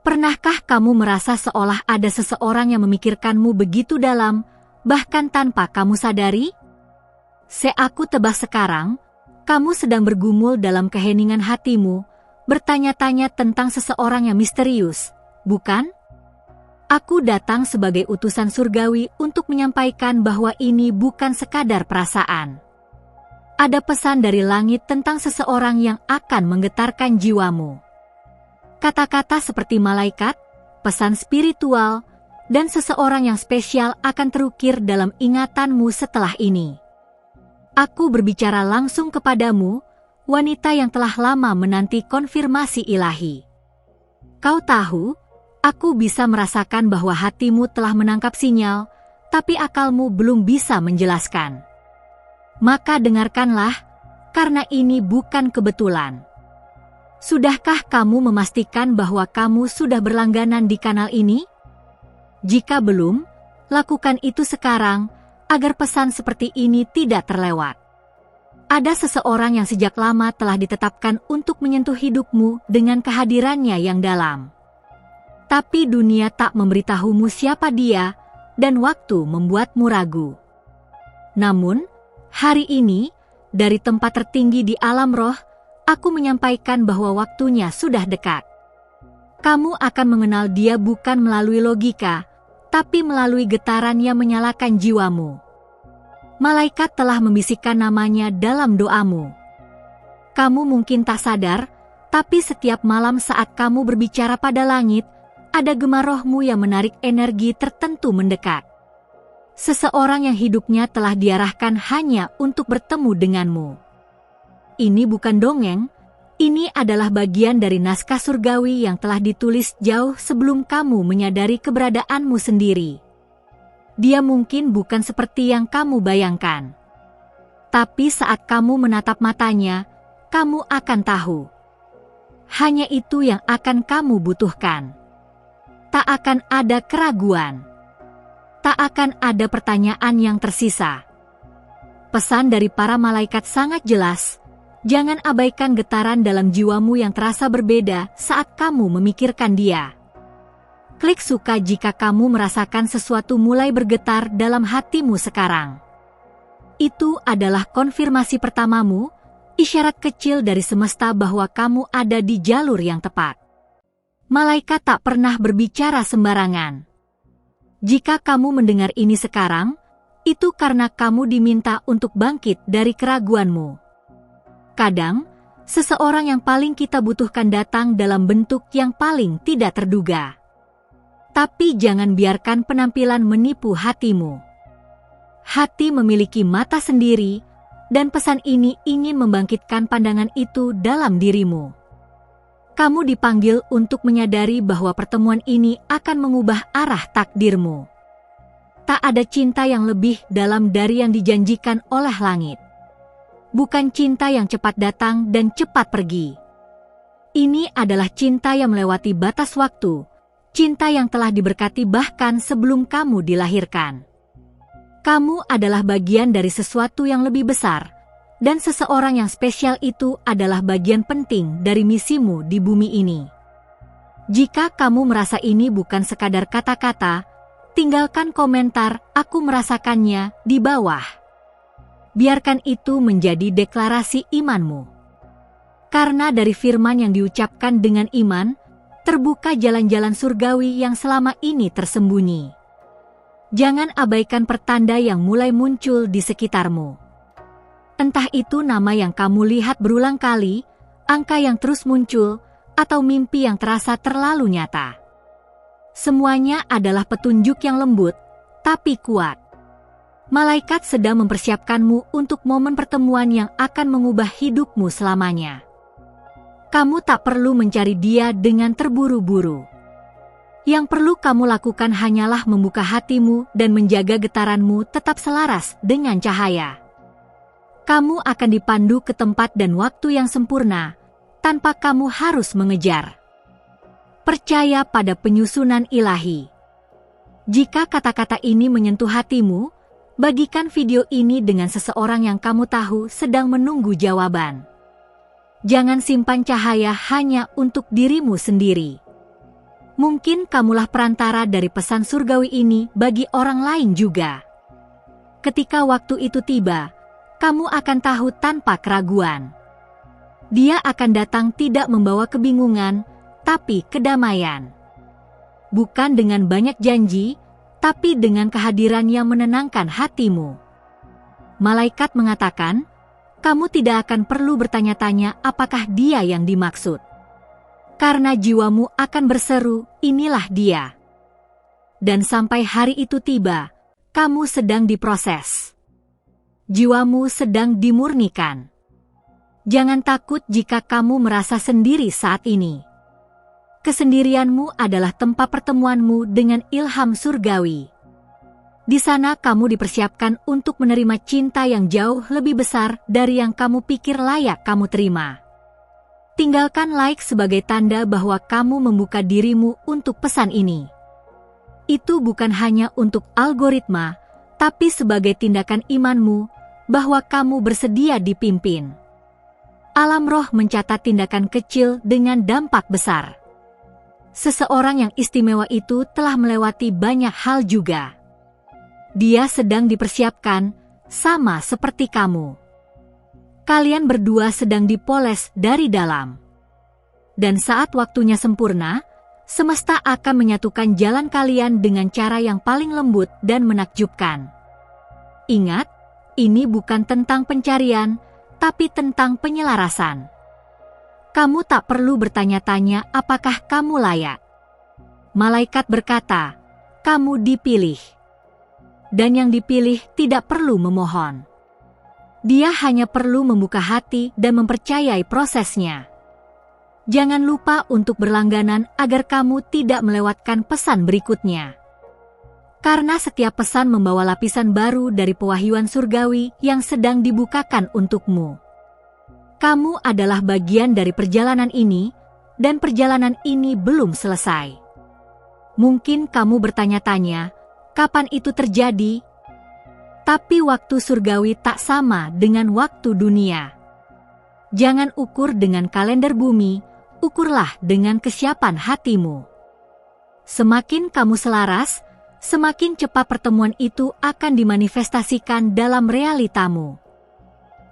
Pernahkah kamu merasa seolah ada seseorang yang memikirkanmu begitu dalam, bahkan tanpa kamu sadari? Aku tebak sekarang, kamu sedang bergumul dalam keheningan hatimu, bertanya-tanya tentang seseorang yang misterius, bukan? Aku datang sebagai utusan surgawi untuk menyampaikan bahwa ini bukan sekadar perasaan. Ada pesan dari langit tentang seseorang yang akan menggetarkan jiwamu. Kata-kata seperti malaikat, pesan spiritual, dan seseorang yang spesial akan terukir dalam ingatanmu setelah ini. Aku berbicara langsung kepadamu, wanita yang telah lama menanti konfirmasi ilahi. Kau tahu, aku bisa merasakan bahwa hatimu telah menangkap sinyal, tapi akalmu belum bisa menjelaskan. Maka dengarkanlah, karena ini bukan kebetulan. Sudahkah kamu memastikan bahwa kamu sudah berlangganan di kanal ini? Jika belum, lakukan itu sekarang, agar pesan seperti ini tidak terlewat. Ada seseorang yang sejak lama telah ditetapkan untuk menyentuh hidupmu dengan kehadirannya yang dalam. Tapi dunia tak memberitahumu siapa dia, dan waktu membuatmu ragu. Namun, hari ini, dari tempat tertinggi di alam roh, aku menyampaikan bahwa waktunya sudah dekat. Kamu akan mengenal dia bukan melalui logika, tapi melalui getaran yang menyalakan jiwamu. Malaikat telah membisikkan namanya dalam doamu. Kamu mungkin tak sadar, tapi setiap malam saat kamu berbicara pada langit, ada gema rohmu yang menarik energi tertentu mendekat. Seseorang yang hidupnya telah diarahkan hanya untuk bertemu denganmu. Ini bukan dongeng, ini adalah bagian dari naskah surgawi yang telah ditulis jauh sebelum kamu menyadari keberadaanmu sendiri. Dia mungkin bukan seperti yang kamu bayangkan. Tapi saat kamu menatap matanya, kamu akan tahu. Hanya itu yang akan kamu butuhkan. Tak akan ada keraguan. Tak akan ada pertanyaan yang tersisa. Pesan dari para malaikat sangat jelas. Jangan abaikan getaran dalam jiwamu yang terasa berbeda saat kamu memikirkan dia. Klik suka jika kamu merasakan sesuatu mulai bergetar dalam hatimu sekarang. Itu adalah konfirmasi pertamamu, isyarat kecil dari semesta bahwa kamu ada di jalur yang tepat. Malaikat tak pernah berbicara sembarangan. Jika kamu mendengar ini sekarang, itu karena kamu diminta untuk bangkit dari keraguanmu. Kadang, seseorang yang paling kita butuhkan datang dalam bentuk yang paling tidak terduga. Tapi jangan biarkan penampilan menipu hatimu. Hati memiliki mata sendiri, dan pesan ini ingin membangkitkan pandangan itu dalam dirimu. Kamu dipanggil untuk menyadari bahwa pertemuan ini akan mengubah arah takdirmu. Tak ada cinta yang lebih dalam dari yang dijanjikan oleh langit. Bukan cinta yang cepat datang dan cepat pergi. Ini adalah cinta yang melewati batas waktu, cinta yang telah diberkati bahkan sebelum kamu dilahirkan. Kamu adalah bagian dari sesuatu yang lebih besar, dan seseorang yang spesial itu adalah bagian penting dari misimu di bumi ini. Jika kamu merasa ini bukan sekadar kata-kata, tinggalkan komentar "aku merasakannya" di bawah. Biarkan itu menjadi deklarasi imanmu. Karena dari firman yang diucapkan dengan iman, terbuka jalan-jalan surgawi yang selama ini tersembunyi. Jangan abaikan pertanda yang mulai muncul di sekitarmu. Entah itu nama yang kamu lihat berulang kali, angka yang terus muncul, atau mimpi yang terasa terlalu nyata. Semuanya adalah petunjuk yang lembut, tapi kuat. Malaikat sedang mempersiapkanmu untuk momen pertemuan yang akan mengubah hidupmu selamanya. Kamu tak perlu mencari dia dengan terburu-buru. Yang perlu kamu lakukan hanyalah membuka hatimu dan menjaga getaranmu tetap selaras dengan cahaya. Kamu akan dipandu ke tempat dan waktu yang sempurna, tanpa kamu harus mengejar. Percaya pada penyusunan ilahi. Jika kata-kata ini menyentuh hatimu, bagikan video ini dengan seseorang yang kamu tahu sedang menunggu jawaban. Jangan simpan cahaya hanya untuk dirimu sendiri. Mungkin kamulah perantara dari pesan surgawi ini bagi orang lain juga. Ketika waktu itu tiba, kamu akan tahu tanpa keraguan. Dia akan datang tidak membawa kebingungan, tapi kedamaian. Bukan dengan banyak janji, tapi dengan kehadiran yang menenangkan hatimu. Malaikat mengatakan, kamu tidak akan perlu bertanya-tanya apakah dia yang dimaksud. Karena jiwamu akan berseru, inilah dia. Dan sampai hari itu tiba, kamu sedang diproses. Jiwamu sedang dimurnikan. Jangan takut jika kamu merasa sendiri saat ini. Kesendirianmu adalah tempat pertemuanmu dengan ilham surgawi. Di sana kamu dipersiapkan untuk menerima cinta yang jauh lebih besar dari yang kamu pikir layak kamu terima. Tinggalkan like sebagai tanda bahwa kamu membuka dirimu untuk pesan ini. Itu bukan hanya untuk algoritma, tapi sebagai tindakan imanmu bahwa kamu bersedia dipimpin. Alam roh mencatat tindakan kecil dengan dampak besar. Seseorang yang istimewa itu telah melewati banyak hal juga. Dia sedang dipersiapkan, sama seperti kamu. Kalian berdua sedang dipoles dari dalam. Dan saat waktunya sempurna, semesta akan menyatukan jalan kalian dengan cara yang paling lembut dan menakjubkan. Ingat, ini bukan tentang pencarian, tapi tentang penyelarasan. Kamu tak perlu bertanya-tanya apakah kamu layak. Malaikat berkata, kamu dipilih. Dan yang dipilih tidak perlu memohon. Dia hanya perlu membuka hati dan mempercayai prosesnya. Jangan lupa untuk berlangganan agar kamu tidak melewatkan pesan berikutnya. Karena setiap pesan membawa lapisan baru dari pewahyuan surgawi yang sedang dibukakan untukmu. Kamu adalah bagian dari perjalanan ini, dan perjalanan ini belum selesai. Mungkin kamu bertanya-tanya, kapan itu terjadi? Tapi waktu surgawi tak sama dengan waktu dunia. Jangan ukur dengan kalender bumi, ukurlah dengan kesiapan hatimu. Semakin kamu selaras, semakin cepat pertemuan itu akan dimanifestasikan dalam realitamu.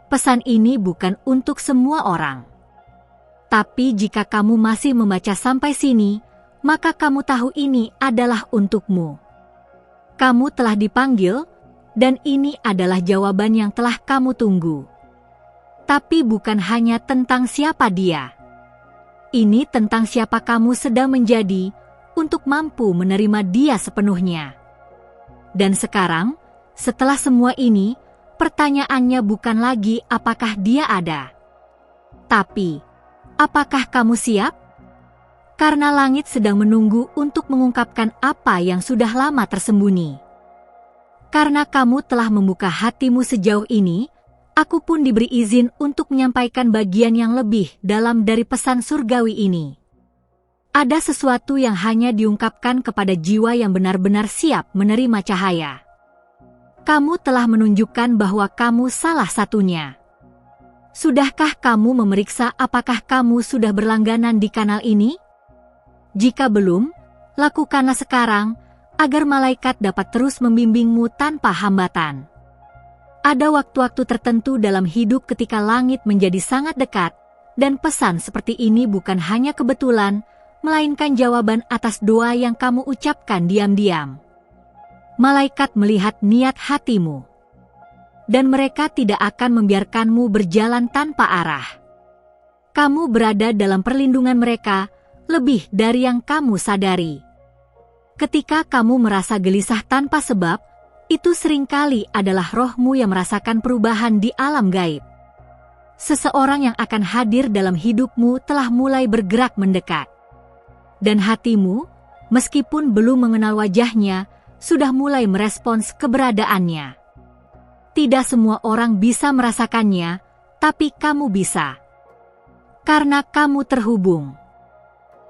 Pesan ini bukan untuk semua orang. Tapi jika kamu masih membaca sampai sini, maka kamu tahu ini adalah untukmu. Kamu telah dipanggil, dan ini adalah jawaban yang telah kamu tunggu. Tapi bukan hanya tentang siapa dia. Ini tentang siapa kamu sedang menjadi untuk mampu menerima dia sepenuhnya. Dan sekarang, setelah semua ini, pertanyaannya bukan lagi apakah dia ada. Tapi, apakah kamu siap? Karena langit sedang menunggu untuk mengungkapkan apa yang sudah lama tersembunyi. Karena kamu telah membuka hatimu sejauh ini, aku pun diberi izin untuk menyampaikan bagian yang lebih dalam dari pesan surgawi ini. Ada sesuatu yang hanya diungkapkan kepada jiwa yang benar-benar siap menerima cahaya. Kamu telah menunjukkan bahwa kamu salah satunya. Sudahkah kamu memeriksa apakah kamu sudah berlangganan di kanal ini? Jika belum, lakukanlah sekarang, agar malaikat dapat terus membimbingmu tanpa hambatan. Ada waktu-waktu tertentu dalam hidup ketika langit menjadi sangat dekat, dan pesan seperti ini bukan hanya kebetulan, melainkan jawaban atas doa yang kamu ucapkan diam-diam. Malaikat melihat niat hatimu, dan mereka tidak akan membiarkanmu berjalan tanpa arah. Kamu berada dalam perlindungan mereka, lebih dari yang kamu sadari. Ketika kamu merasa gelisah tanpa sebab, itu seringkali adalah rohmu yang merasakan perubahan di alam gaib. Seseorang yang akan hadir dalam hidupmu telah mulai bergerak mendekat. Dan hatimu, meskipun belum mengenal wajahnya, sudah mulai merespons keberadaannya. Tidak semua orang bisa merasakannya, tapi kamu bisa. Karena kamu terhubung.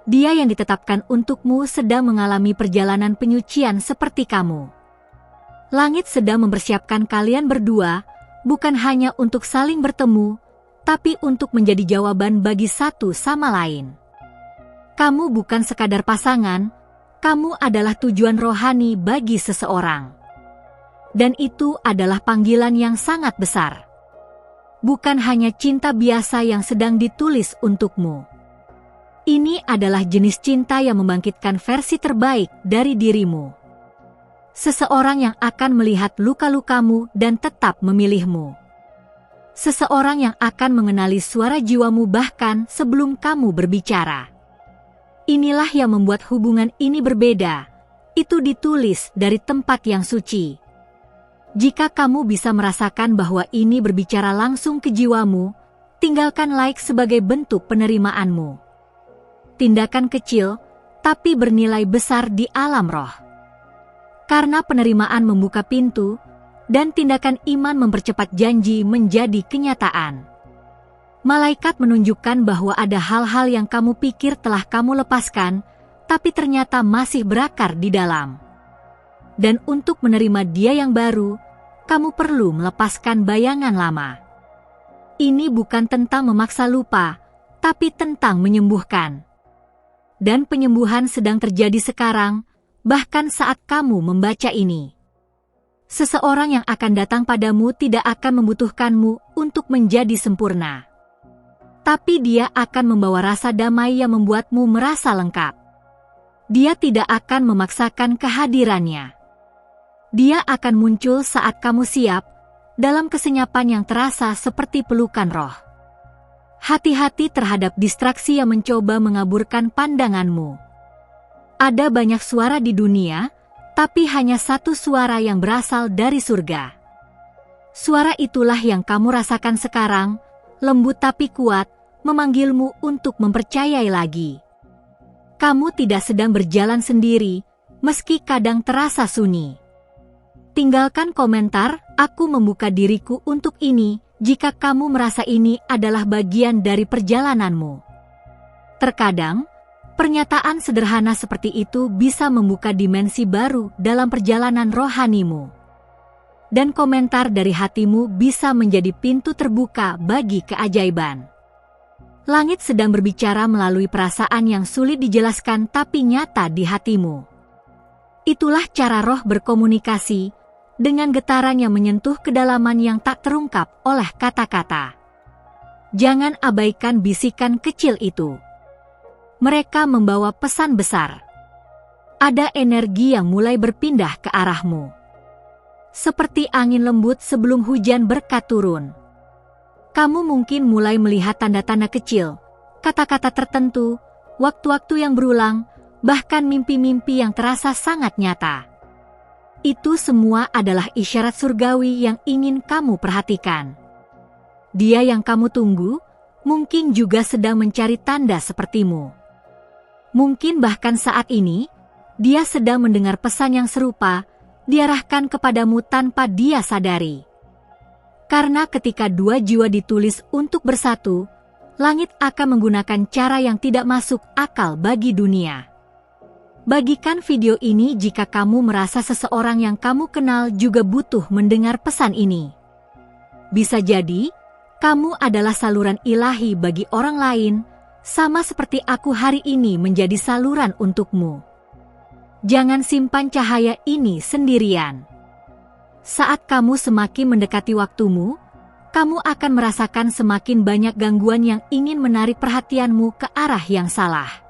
Dia yang ditetapkan untukmu sedang mengalami perjalanan penyucian seperti kamu. Langit sedang mempersiapkan kalian berdua, bukan hanya untuk saling bertemu, tapi untuk menjadi jawaban bagi satu sama lain. Kamu bukan sekadar pasangan, kamu adalah tujuan rohani bagi seseorang. Dan itu adalah panggilan yang sangat besar. Bukan hanya cinta biasa yang sedang ditulis untukmu. Ini adalah jenis cinta yang membangkitkan versi terbaik dari dirimu. Seseorang yang akan melihat luka-lukamu dan tetap memilihmu. Seseorang yang akan mengenali suara jiwamu bahkan sebelum kamu berbicara. Inilah yang membuat hubungan ini berbeda. Itu ditulis dari tempat yang suci. Jika kamu bisa merasakan bahwa ini berbicara langsung ke jiwamu, tinggalkan like sebagai bentuk penerimaanmu. Tindakan kecil, tapi bernilai besar di alam roh. Karena penerimaan membuka pintu, dan tindakan iman mempercepat janji menjadi kenyataan. Malaikat menunjukkan bahwa ada hal-hal yang kamu pikir telah kamu lepaskan, tapi ternyata masih berakar di dalam. Dan untuk menerima dia yang baru, kamu perlu melepaskan bayangan lama. Ini bukan tentang memaksa lupa, tapi tentang menyembuhkan. Dan penyembuhan sedang terjadi sekarang, bahkan saat kamu membaca ini. Seseorang yang akan datang padamu tidak akan membutuhkanmu untuk menjadi sempurna. Tapi dia akan membawa rasa damai yang membuatmu merasa lengkap. Dia tidak akan memaksakan kehadirannya. Dia akan muncul saat kamu siap, dalam kesenyapan yang terasa seperti pelukan roh. Hati-hati terhadap distraksi yang mencoba mengaburkan pandanganmu. Ada banyak suara di dunia, tapi hanya satu suara yang berasal dari surga. Suara itulah yang kamu rasakan sekarang, lembut tapi kuat, memanggilmu untuk mempercayai lagi. Kamu tidak sedang berjalan sendiri, meski kadang terasa sunyi. Tinggalkan komentar, aku membuka diriku untuk ini, jika kamu merasa ini adalah bagian dari perjalananmu. Terkadang, pernyataan sederhana seperti itu bisa membuka dimensi baru dalam perjalanan rohanimu. Dan komentar dari hatimu bisa menjadi pintu terbuka bagi keajaiban. Langit sedang berbicara melalui perasaan yang sulit dijelaskan tapi nyata di hatimu. Itulah cara roh berkomunikasi, dengan getaran yang menyentuh kedalaman yang tak terungkap oleh kata-kata. Jangan abaikan bisikan kecil itu. Mereka membawa pesan besar. Ada energi yang mulai berpindah ke arahmu. Seperti angin lembut sebelum hujan berkat turun. Kamu mungkin mulai melihat tanda-tanda kecil, kata-kata tertentu, waktu-waktu yang berulang, bahkan mimpi-mimpi yang terasa sangat nyata. Itu semua adalah isyarat surgawi yang ingin kamu perhatikan. Dia yang kamu tunggu, mungkin juga sedang mencari tanda sepertimu. Mungkin bahkan saat ini, dia sedang mendengar pesan yang serupa, diarahkan kepadamu tanpa dia sadari. Karena ketika dua jiwa ditulis untuk bersatu, langit akan menggunakan cara yang tidak masuk akal bagi dunia. Bagikan video ini jika kamu merasa seseorang yang kamu kenal juga butuh mendengar pesan ini. Bisa jadi, kamu adalah saluran ilahi bagi orang lain, sama seperti aku hari ini menjadi saluran untukmu. Jangan simpan cahaya ini sendirian. Saat kamu semakin mendekati waktumu, kamu akan merasakan semakin banyak gangguan yang ingin menarik perhatianmu ke arah yang salah.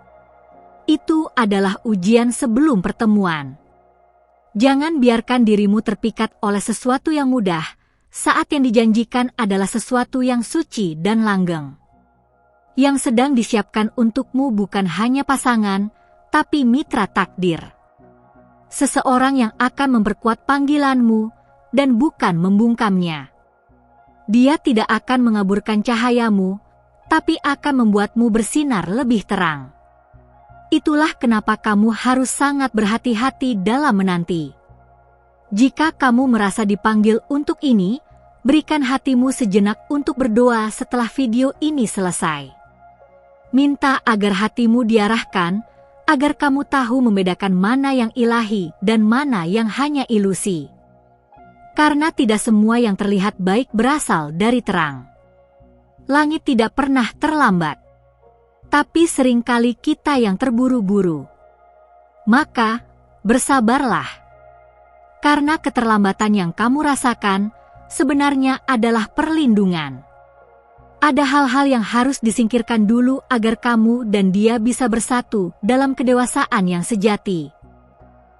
Itu adalah ujian sebelum pertemuan. Jangan biarkan dirimu terpikat oleh sesuatu yang mudah, saat yang dijanjikan adalah sesuatu yang suci dan langgeng. Yang sedang disiapkan untukmu bukan hanya pasangan, tapi mitra takdir. Seseorang yang akan memperkuat panggilanmu, dan bukan membungkamnya. Dia tidak akan mengaburkan cahayamu, tapi akan membuatmu bersinar lebih terang. Itulah kenapa kamu harus sangat berhati-hati dalam menanti. Jika kamu merasa dipanggil untuk ini, berikan hatimu sejenak untuk berdoa setelah video ini selesai. Minta agar hatimu diarahkan, agar kamu tahu membedakan mana yang ilahi dan mana yang hanya ilusi. Karena tidak semua yang terlihat baik berasal dari terang. Langit tidak pernah terlambat. Tapi seringkali kita yang terburu-buru. Maka, bersabarlah. Karena keterlambatan yang kamu rasakan sebenarnya adalah perlindungan. Ada hal-hal yang harus disingkirkan dulu agar kamu dan dia bisa bersatu dalam kedewasaan yang sejati.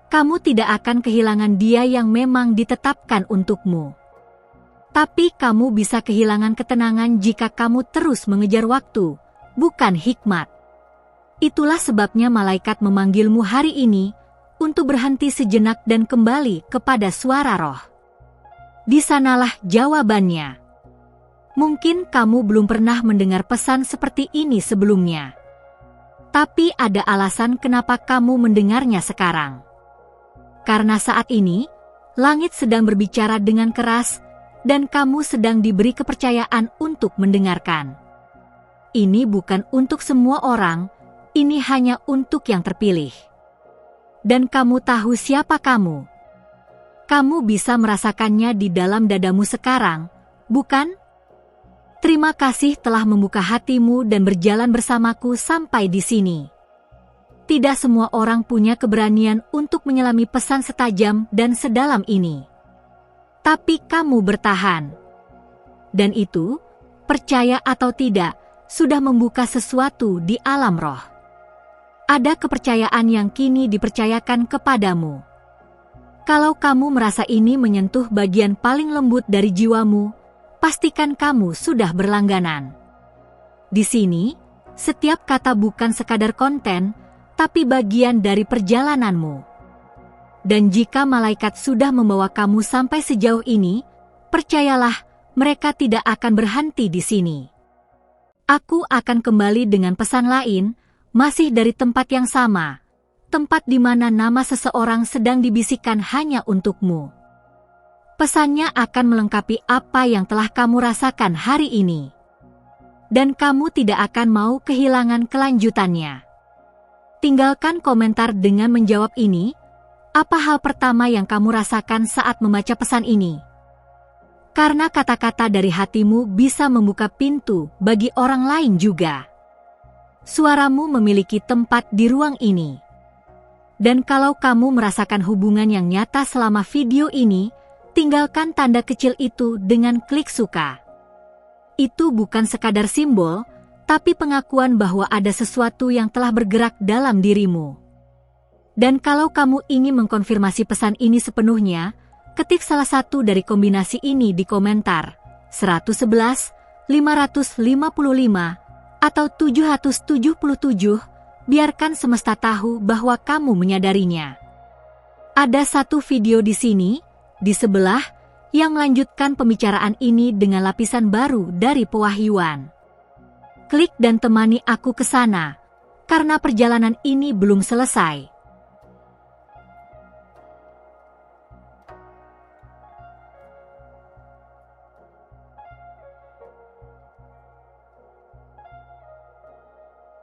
Kamu tidak akan kehilangan dia yang memang ditetapkan untukmu. Tapi kamu bisa kehilangan ketenangan jika kamu terus mengejar waktu, bukan hikmat. Itulah sebabnya malaikat memanggilmu hari ini untuk berhenti sejenak dan kembali kepada suara roh. Di sanalah jawabannya. Mungkin kamu belum pernah mendengar pesan seperti ini sebelumnya. Tapi ada alasan kenapa kamu mendengarnya sekarang. Karena saat ini, langit sedang berbicara dengan keras dan kamu sedang diberi kepercayaan untuk mendengarkan. Ini bukan untuk semua orang, ini hanya untuk yang terpilih. Dan kamu tahu siapa kamu. Kamu bisa merasakannya di dalam dadamu sekarang, bukan? Terima kasih telah membuka hatimu dan berjalan bersamaku sampai di sini. Tidak semua orang punya keberanian untuk menyelami pesan setajam dan sedalam ini. Tapi kamu bertahan. Dan itu, percaya atau tidak, sudah membuka sesuatu di alam roh. Ada kepercayaan yang kini dipercayakan kepadamu. Kalau kamu merasa ini menyentuh bagian paling lembut dari jiwamu, pastikan kamu sudah berlangganan. Di sini, setiap kata bukan sekadar konten, tapi bagian dari perjalananmu. Dan jika malaikat sudah membawa kamu sampai sejauh ini, percayalah, mereka tidak akan berhenti di sini. Aku akan kembali dengan pesan lain, masih dari tempat yang sama, tempat di mana nama seseorang sedang dibisikkan hanya untukmu. Pesannya akan melengkapi apa yang telah kamu rasakan hari ini. Dan kamu tidak akan mau kehilangan kelanjutannya. Tinggalkan komentar dengan menjawab ini, apa hal pertama yang kamu rasakan saat membaca pesan ini? Karena kata-kata dari hatimu bisa membuka pintu bagi orang lain juga. Suaramu memiliki tempat di ruang ini. Dan kalau kamu merasakan hubungan yang nyata selama video ini, tinggalkan tanda kecil itu dengan klik suka. Itu bukan sekadar simbol, tapi pengakuan bahwa ada sesuatu yang telah bergerak dalam dirimu. Dan kalau kamu ingin mengkonfirmasi pesan ini sepenuhnya, ketik salah satu dari kombinasi ini di komentar, 111, 555, atau 777, biarkan semesta tahu bahwa kamu menyadarinya. Ada satu video di sini, di sebelah, yang melanjutkan pembicaraan ini dengan lapisan baru dari pewahyuan. Klik dan temani aku ke sana, karena perjalanan ini belum selesai.